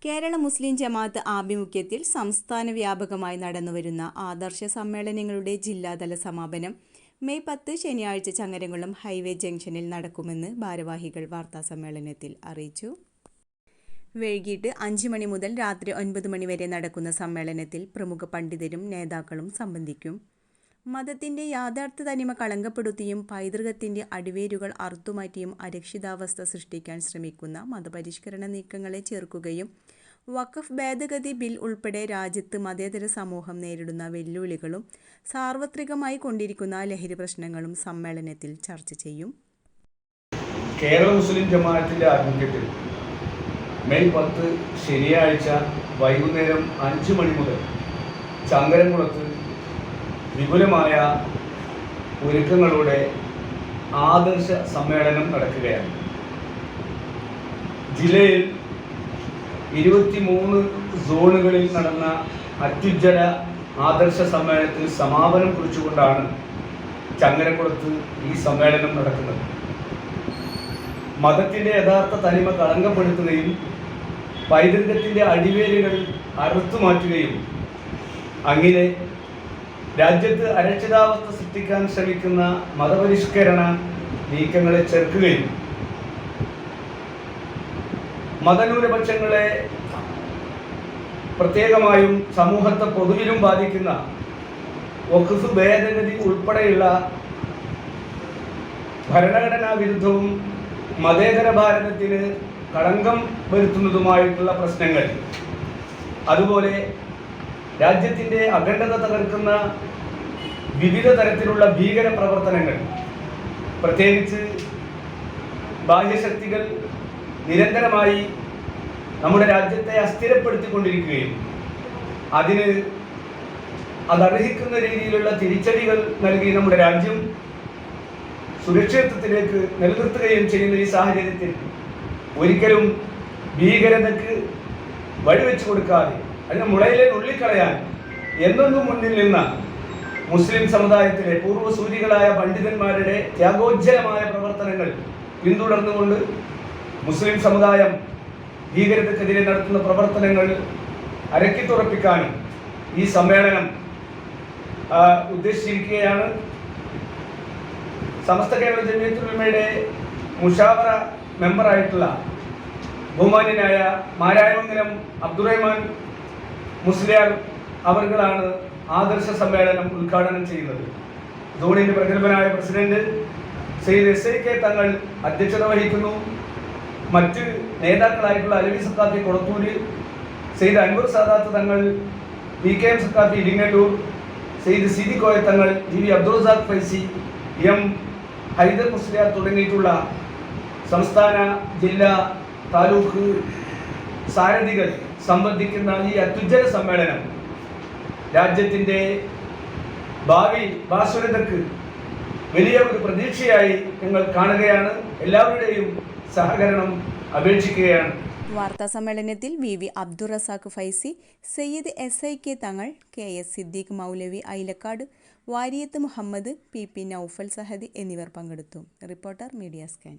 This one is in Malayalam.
കേരള മുസ്ലിം ജമാഅത്ത് ആഭിമുഖ്യത്തിൽ സംസ്ഥാന വ്യാപകമായി നടന്നുവരുന്ന ആദർശ സമ്മേളനങ്ങളുടെ ജില്ലാതല സമാപനം മെയ് 10 ശനിയാഴ്ച ചങ്ങരംകുളം ഹൈവേ ജംഗ്ഷനിൽ നടക്കുമെന്ന് ഭാരവാഹികൾ വാർത്താസമ്മേളനത്തിൽ അറിയിച്ചു. വൈകിട്ട് 5 മണി മുതൽ രാത്രി 9 മണി വരെ നടക്കുന്ന സമ്മേളനത്തിൽ പ്രമുഖ പണ്ഡിതരും നേതാക്കളും സംബന്ധിക്കും. മതത്തിന്റെ യാഥാർത്ഥ്യ തനിമ കളങ്കപ്പെടുത്തിയും പൈതൃകത്തിന്റെ അടിവേരുകൾ അറുത്തുമാറ്റിയും അരക്ഷിതാവസ്ഥ സൃഷ്ടിക്കാൻ ശ്രമിക്കുന്ന മതപരിഷ്കരണ നീക്കങ്ങളെ ചെറുക്കുകയും വഖഫ് ഭേദഗതി ബിൽ ഉൾപ്പെടെ രാജ്യത്ത് മതേതര സമൂഹം നേരിടുന്ന വെല്ലുവിളികളും സാർവത്രികമായി കൊണ്ടിരിക്കുന്ന ലഹരി പ്രശ്നങ്ങളും സമ്മേളനത്തിൽ ചർച്ച ചെയ്യും. കേരള മുസ്ലിം ജമാഅത്തിന്റെ ആഭിമുഖ്യത്തിൽ മെയ് 10 ശനിയാഴ്ച വൈകുന്നേരം 5 മണി മുതൽ ചങ്ങരംകുളത്ത് വിപുലമായ ഒരുക്കങ്ങളോടെ ആദർശ സമ്മേളനം നടക്കുകയാണ്. ജില്ലയിൽ 23 സോണുകളിൽ നടന്ന അത്യുജ്വല ആദർശ സമ്മേളനത്തിൽ സമാപനം കുറിച്ചുകൊണ്ടാണ് ചങ്ങരംകുളത്ത് ഈ സമ്മേളനം നടക്കുന്നത്. മതത്തിൻ്റെ യഥാർത്ഥ തനിമ കളങ്കപ്പെടുത്തുകയും പൈതൃകത്തിൻ്റെ അടിവേരുകൾ അറുത്തുമാറ്റുകയും അങ്ങനെ രാജ്യത്ത് അരക്ഷിതാവസ്ഥ സൃഷ്ടിക്കാൻ ശ്രമിക്കുന്ന മതപരിഷ്കരണ നീക്കങ്ങളെ ചെറുക്കുകയും മതന്യൂനപക്ഷങ്ങളെ പ്രത്യേകമായും സമൂഹത്തെ പൊതുവിലും ബാധിക്കുന്ന വഖഫ് ഭേദഗതി ഉൾപ്പെടെയുള്ള ഭരണഘടനാ വിരുദ്ധവും മതേതര ഭാരതത്തിന് കളങ്കം വരുത്തുന്നതുമായിട്ടുള്ള പ്രശ്നങ്ങൾ, അതുപോലെ രാജ്യത്തിൻ്റെ അഖണ്ഡത തകർക്കുന്ന വിവിധ തരത്തിലുള്ള ഭീകര പ്രവർത്തനങ്ങൾ, പ്രത്യേകിച്ച് ബാഹ്യശക്തികൾ നിരന്തരമായി നമ്മുടെ രാജ്യത്തെ അസ്ഥിരപ്പെടുത്തിക്കൊണ്ടിരിക്കുകയും അതർഹിക്കുന്ന രീതിയിലുള്ള തിരിച്ചടികൾ നൽകി നമ്മുടെ രാജ്യം സുരക്ഷിതത്വത്തിലേക്ക് നിലനിർത്തുകയും ചെയ്യുന്ന ഈ സാഹചര്യത്തിൽ ഒരിക്കലും ഭീകരതയ്ക്ക് വഴിവെച്ചു കൊടുക്കാതെ അതിന് മുളയിലെ നുള്ളിക്കളയാൻ എന്നെന്നും മുന്നിൽ നിന്ന മുസ്ലിം സമുദായത്തിലെ പൂർവ്വസൂരികളായ പണ്ഡിതന്മാരുടെ ത്യാഗോജ്ജലമായ പ്രവർത്തനങ്ങൾ പിന്തുടർന്നുകൊണ്ട് മുസ്ലിം സമുദായം ഭീകരതയ്ക്കെതിരെ നടത്തുന്ന പ്രവർത്തനങ്ങൾ അരക്കിത്തുറപ്പിക്കാനും ഈ സമ്മേളനം ഉദ്ദേശിച്ചിരിക്കുകയാണ്. സമസ്ത കേരള ജമിയത്തുൽ ഉലമയുടെ മുഷാവറ മെമ്പറായിട്ടുള്ള ബഹുമാന്യനായ മാരായമംഗലം അബ്ദുറഹ്മാൻ മുസ്ലിയാർ അവർകളാണ് ആദർശ സമ്മേളനം ഉദ്ഘാടനം ചെയ്യുന്നത്. സോണിന്റെ പ്രഗത്ഭനായ പ്രസിഡന്റ് സയ്യിദ് SIK തങ്ങൾ അധ്യക്ഷത വഹിക്കുന്നു. മറ്റ് നേതാക്കളായിട്ടുള്ള അലവി സക്കാഫി കൊളത്തൂര്, സയ്യിദ് അൻവർ സാദാത്ത് തങ്ങൾ, PKM Saqafi Iringallur, Sayyid Sidi Koya Thangal, GV Abdul Razak Faizy, M Hyder Musliyar തുടങ്ങിയിട്ടുള്ള സംസ്ഥാന, ജില്ലാ, താലൂക്ക് സാരഥികൾ സംബന്ധിക്കുന്ന ഈ അത്യുജ്വല സമ്മേളനം രാജ്യത്തിൻ്റെ ഭാവി ഭാസുരതയ്ക്ക് വലിയ ഒരു പ്രതീക്ഷയായി ഞങ്ങൾ കാണുകയാണ്. എല്ലാവരുടെയും സഹകരണം അപേക്ഷിക്കുകയാണ്. വാർത്താ സമ്മേളനത്തിൽ VV അബ്ദുൾ റസാഖ് ഫൈസി, സയ്യിദ് SIK തങ്ങൾ, KS സിദ്ദീഖ് മൗലവി ഐലക്കാട്, വാരിയത്ത് മുഹമ്മദ്, PP നൗഫൽ സഹദി എന്നിവർ പങ്കെടുത്തു. Reporter media scan.